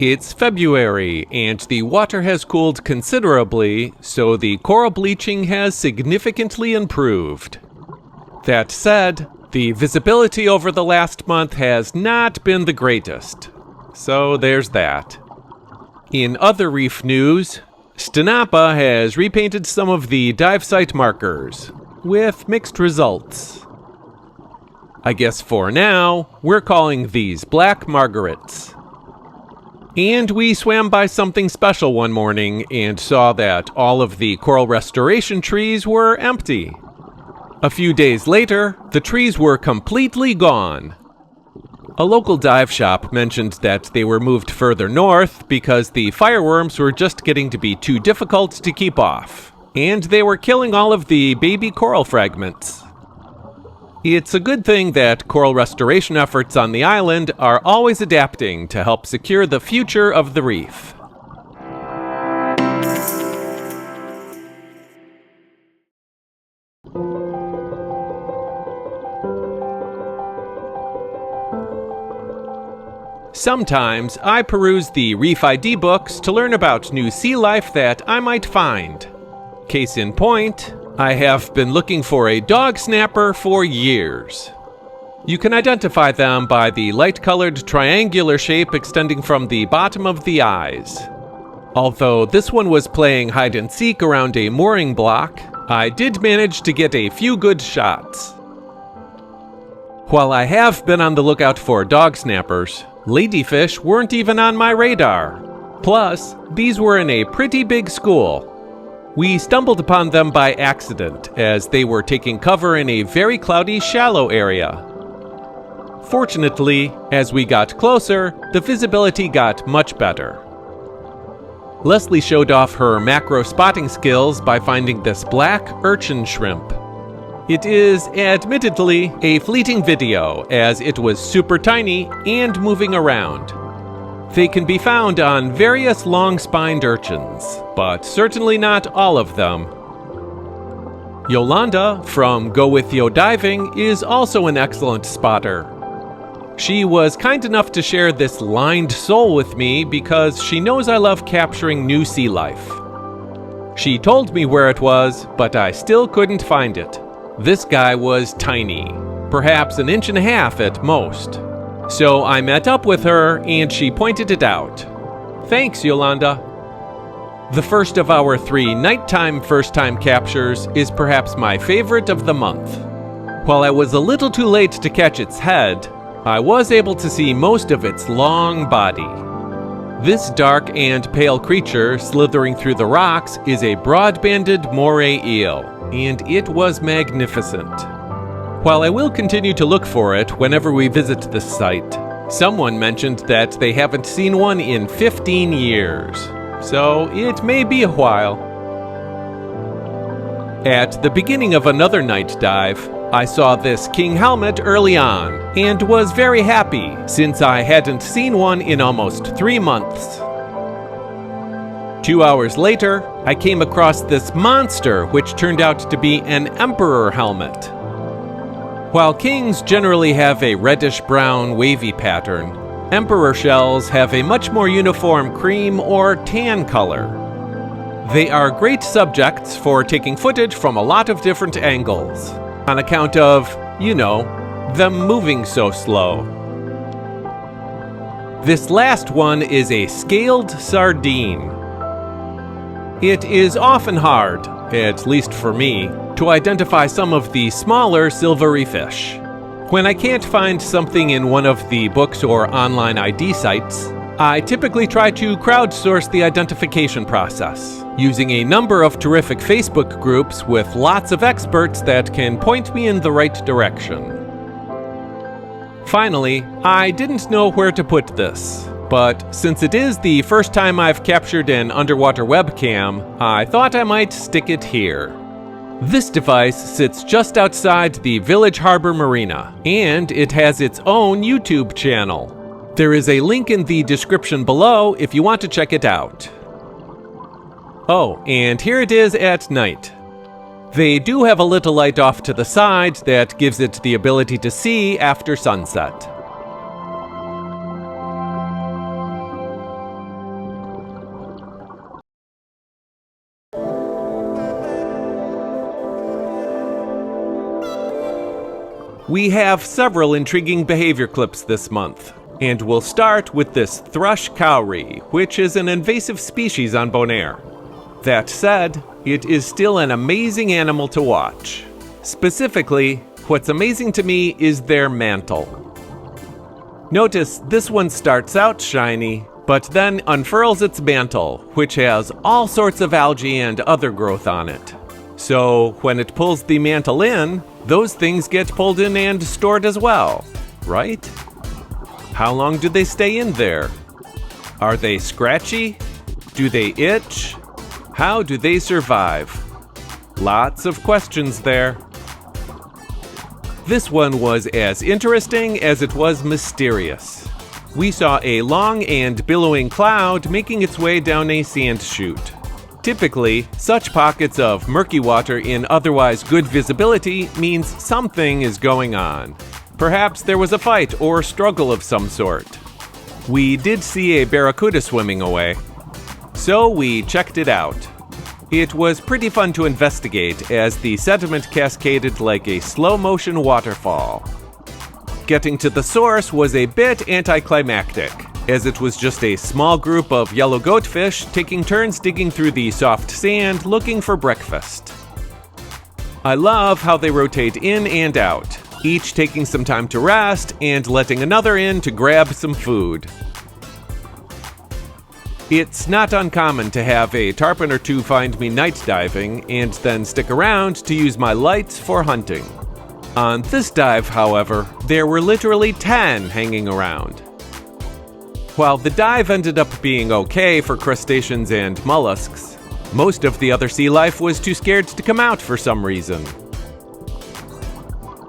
It's February, and the water has cooled considerably, so the coral bleaching has significantly improved. That said, the visibility over the last month has not been the greatest. So there's that. In other reef news, Stanapa has repainted some of the dive site markers, with mixed results. I guess for now, we're calling these black margarets. And we swam by something special one morning and saw that all of the coral restoration trees were empty. A few days later, the trees were completely gone. A local dive shop mentioned that they were moved further north because the fireworms were just getting to be too difficult to keep off, and they were killing all of the baby coral fragments. It's a good thing that coral restoration efforts on the island are always adapting to help secure the future of the reef. Sometimes I peruse the Reef ID books to learn about new sea life that I might find. Case in point, I have been looking for a dog snapper for years. You can identify them by the light-colored triangular shape extending from the bottom of the eyes. Although this one was playing hide-and-seek around a mooring block, I did manage to get a few good shots. While I have been on the lookout for dog snappers, ladyfish weren't even on my radar. Plus, these were in a pretty big school. We stumbled upon them by accident, as they were taking cover in a very cloudy, shallow area. Fortunately, as we got closer, the visibility got much better. Leslie showed off her macro spotting skills by finding this black urchin shrimp. It is admittedly a fleeting video, as it was super tiny and moving around. They can be found on various long-spined urchins, but certainly not all of them. Yolanda from Go With Yo Diving is also an excellent spotter. She was kind enough to share this lined sole with me because she knows I love capturing new sea life. She told me where it was, but I still couldn't find it. This guy was tiny, perhaps 1.5 inches at most. So I met up with her and she pointed it out. Thanks, Yolanda. The first of our 3 nighttime first-time captures is perhaps my favorite of the month. While I was a little too late to catch its head, I was able to see most of its long body. This dark and pale creature slithering through the rocks is a broadbanded moray eel, and it was magnificent. While I will continue to look for it whenever we visit this site, someone mentioned that they haven't seen one in 15 years, so it may be a while. At the beginning of another night dive, I saw this king helmet early on, and was very happy since I hadn't seen one in almost 3 months. 2 hours later, I came across this monster which turned out to be an emperor helmet. While kings generally have a reddish-brown wavy pattern, emperor shells have a much more uniform cream or tan color. They are great subjects for taking footage from a lot of different angles, on account of, them moving so slow. This last one is a scaled sardine. It is often hard, at least for me, to identify some of the smaller silvery fish. When I can't find something in one of the books or online ID sites, I typically try to crowdsource the identification process, using a number of terrific Facebook groups with lots of experts that can point me in the right direction. Finally, I didn't know where to put this, but since it is the first time I've captured an underwater webcam, I thought I might stick it here. This device sits just outside the Village Harbor Marina, and it has its own YouTube channel. There is a link in the description below if you want to check it out. Oh, and here it is at night. They do have a little light off to the side that gives it the ability to see after sunset. We have several intriguing behavior clips this month, and we'll start with this thrush cowrie, which is an invasive species on Bonaire. That said, it is still an amazing animal to watch. Specifically, what's amazing to me is their mantle. Notice this one starts out shiny, but then unfurls its mantle, which has all sorts of algae and other growth on it. So when it pulls the mantle in, those things get pulled in and stored as well, right? How long do they stay in there? Are they scratchy? Do they itch? How do they survive? Lots of questions there. This one was as interesting as it was mysterious. We saw a long and billowing cloud making its way down a sand chute. Typically, such pockets of murky water in otherwise good visibility means something is going on. Perhaps there was a fight or struggle of some sort. We did see a barracuda swimming away, so we checked it out. It was pretty fun to investigate as the sediment cascaded like a slow-motion waterfall. Getting to the source was a bit anticlimactic, as it was just a small group of yellow goatfish taking turns digging through the soft sand looking for breakfast. I love how they rotate in and out, each taking some time to rest and letting another in to grab some food. It's not uncommon to have a tarpon or two find me night diving and then stick around to use my lights for hunting. On this dive, however, there were literally 10 hanging around. While the dive ended up being okay for crustaceans and mollusks, most of the other sea life was too scared to come out for some reason.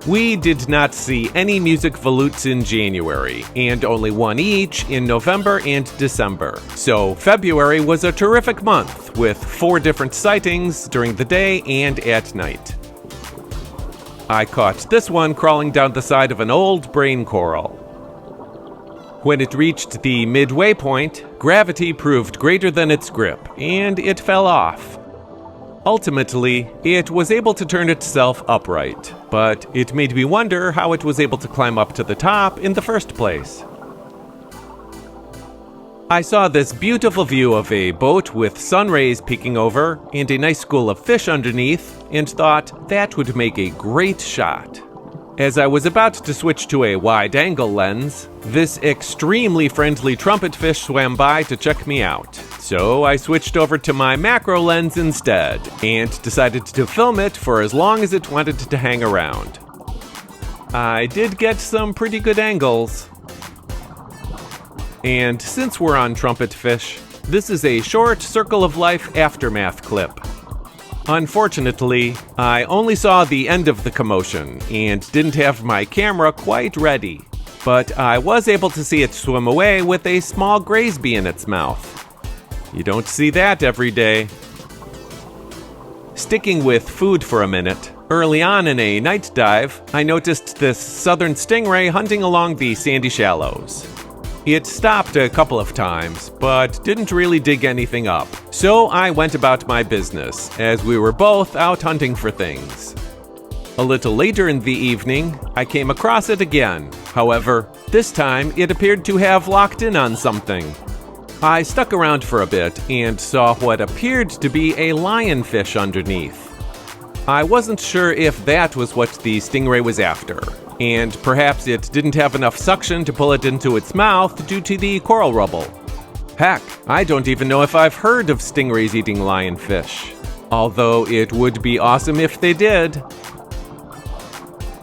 We did not see any music volutes in January, and only one each in November and December. So February was a terrific month, with 4 different sightings during the day and at night. I caught this one crawling down the side of an old brain coral. When it reached the midway point, gravity proved greater than its grip, and it fell off. Ultimately, it was able to turn itself upright, but it made me wonder how it was able to climb up to the top in the first place. I saw this beautiful view of a boat with sun rays peeking over and a nice school of fish underneath, and thought that would make a great shot. As I was about to switch to a wide-angle lens, this extremely friendly trumpetfish swam by to check me out. So I switched over to my macro lens instead, and decided to film it for as long as it wanted to hang around. I did get some pretty good angles. And since we're on trumpetfish, this is a short circle of life aftermath clip. Unfortunately, I only saw the end of the commotion and didn't have my camera quite ready, but I was able to see it swim away with a small graze bee in its mouth. You don't see that every day. Sticking with food for a minute, early on in a night dive, I noticed this southern stingray hunting along the sandy shallows. It stopped a couple of times, but didn't really dig anything up, so I went about my business, as we were both out hunting for things. A little later in the evening, I came across it again. However, this time it appeared to have locked in on something. I stuck around for a bit and saw what appeared to be a lionfish underneath. I wasn't sure if that was what the stingray was after, and perhaps it didn't have enough suction to pull it into its mouth due to the coral rubble. Heck, I don't even know if I've heard of stingrays eating lionfish, although it would be awesome if they did.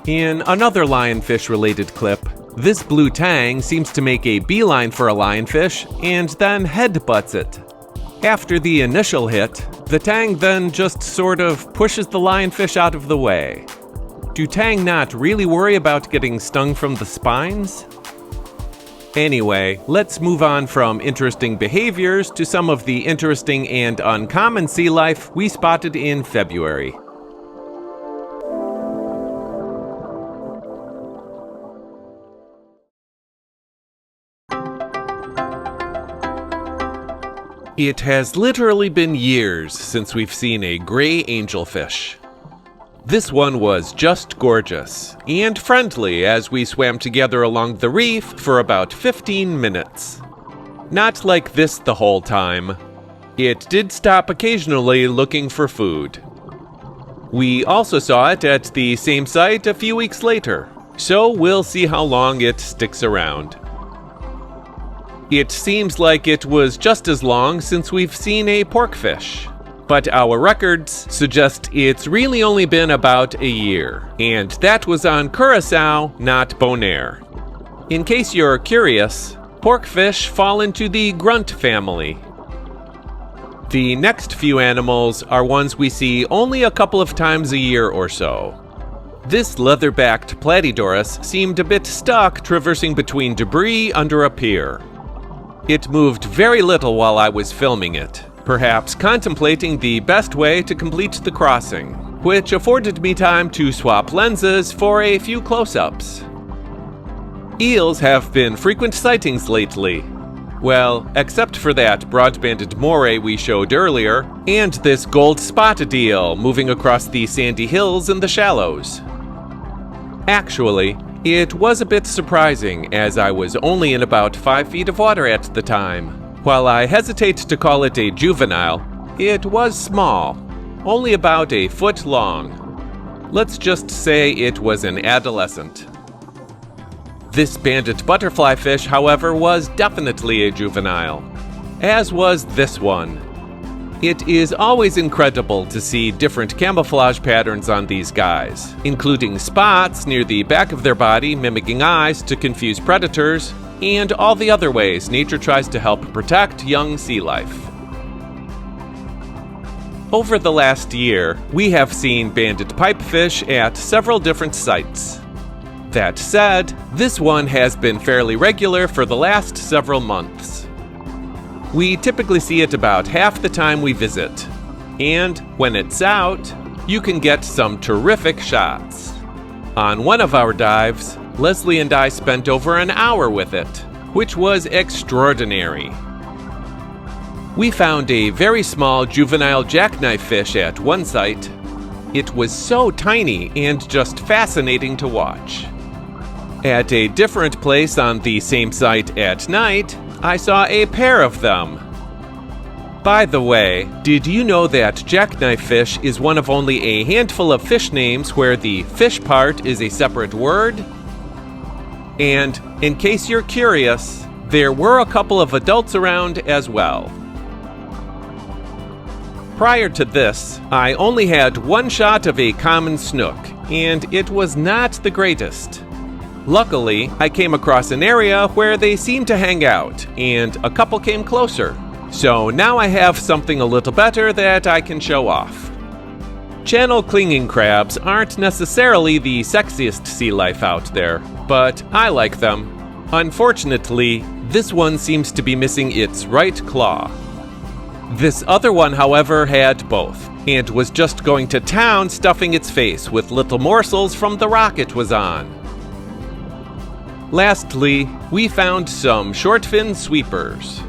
In another lionfish-related clip, this blue tang seems to make a beeline for a lionfish and then headbutts it. After the initial hit, the tang then just sort of pushes the lionfish out of the way. Do tang not really worry about getting stung from the spines? Anyway, let's move on from interesting behaviors to some of the interesting and uncommon sea life we spotted in February. It has literally been years since we've seen a gray angelfish. This one was just gorgeous and friendly as we swam together along the reef for about 15 minutes. Not like this the whole time. It did stop occasionally looking for food. We also saw it at the same site a few weeks later, so we'll see how long it sticks around. It seems like it was just as long since we've seen a porkfish, but our records suggest it's really only been about a year, and that was on Curacao, not Bonaire. In case you're curious, porkfish fall into the grunt family. The next few animals are ones we see only a couple of times a year or so. This leather-backed platydoris seemed a bit stuck traversing between debris under a pier. It moved very little while I was filming it, perhaps contemplating the best way to complete the crossing, which afforded me time to swap lenses for a few close-ups. Eels have been frequent sightings lately. Well, except for that broadbanded moray we showed earlier, and this gold-spotted eel moving across the sandy hills in the shallows. Actually, it was a bit surprising as I was only in about 5 feet of water at the time. While I hesitate to call it a juvenile, it was small, only about a foot long. Let's just say it was an adolescent. This banded butterfly fish, however, was definitely a juvenile, as was this one. It is always incredible to see different camouflage patterns on these guys, including spots near the back of their body mimicking eyes to confuse predators, and all the other ways nature tries to help protect young sea life. Over the last year, we have seen banded pipefish at several different sites. That said, this one has been fairly regular for the last several months. We typically see it about half the time we visit, and when it's out, you can get some terrific shots. On one of our dives, Leslie and I spent over an hour with it, which was extraordinary. We found a very small juvenile jackknife fish at one site. It was so tiny and just fascinating to watch. At a different place on the same site at night, I saw a pair of them. By the way, did you know that jackknife fish is one of only a handful of fish names where the fish part is a separate word? And in case you're curious, there were a couple of adults around as well. Prior to this, I only had one shot of a common snook, and it was not the greatest. Luckily, I came across an area where they seemed to hang out, and a couple came closer. So now I have something a little better that I can show off. Channel clinging crabs aren't necessarily the sexiest sea life out there, but I like them. Unfortunately, this one seems to be missing its right claw. This other one, however, had both, and was just going to town stuffing its face with little morsels from the rock it was on. Lastly, we found some shortfin sweepers.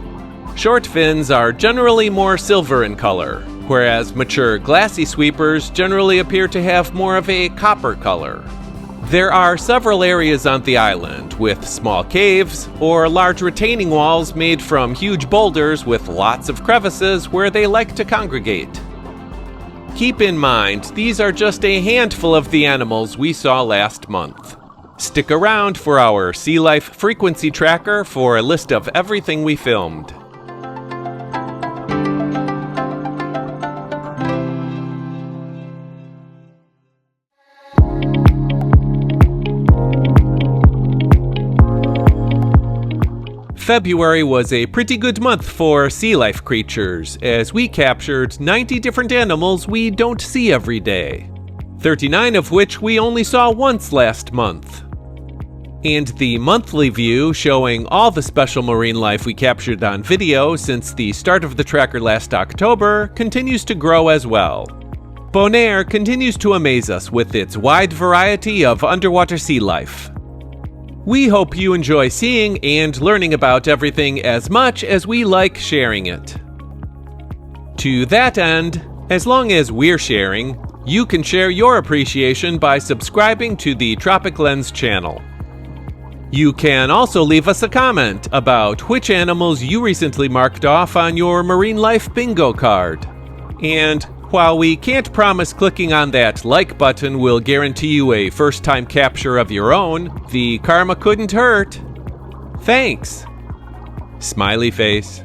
Shortfins are generally more silver in color, whereas mature glassy sweepers generally appear to have more of a copper color. There are several areas on the island with small caves or large retaining walls made from huge boulders with lots of crevices where they like to congregate. Keep in mind, these are just a handful of the animals we saw last month. Stick around for our sea life frequency tracker for a list of everything we filmed. February was a pretty good month for sea life creatures, as we captured 90 different animals we don't see every day, 39 of which we only saw once last month. And the monthly view showing all the special marine life we captured on video since the start of the tracker last October continues to grow as well. Bonaire continues to amaze us with its wide variety of underwater sea life. We hope you enjoy seeing and learning about everything as much as we like sharing it. To that end, as long as we're sharing, You can share your appreciation by subscribing to the TropicLens channel. You can also leave us a comment about which animals you recently marked off on your marine life bingo card. And while we can't promise clicking on that like button will guarantee you a first-time capture of your own, the karma couldn't hurt. Thanks. Smiley face.